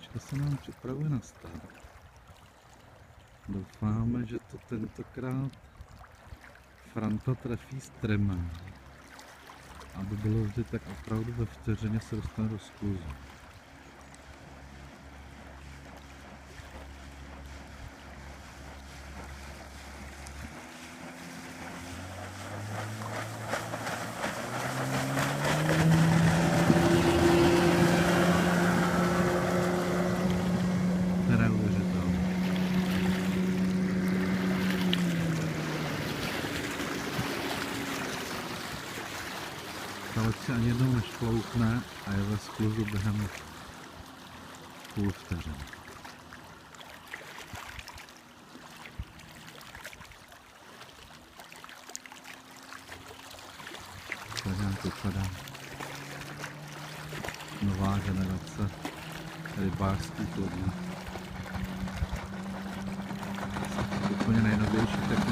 Lednička se nám připravuje na start. Doufáme, že to tentokrát Franta trefí stremem, aby bylo vždy tak opravdu ve vteřině se dostane do skluzu. Ta loď si ani jednou nešploukne a je ve skluzu během půl vteřiny. Tady vypadá nová generace rybářských lodí. Úplně nejnovější techniky.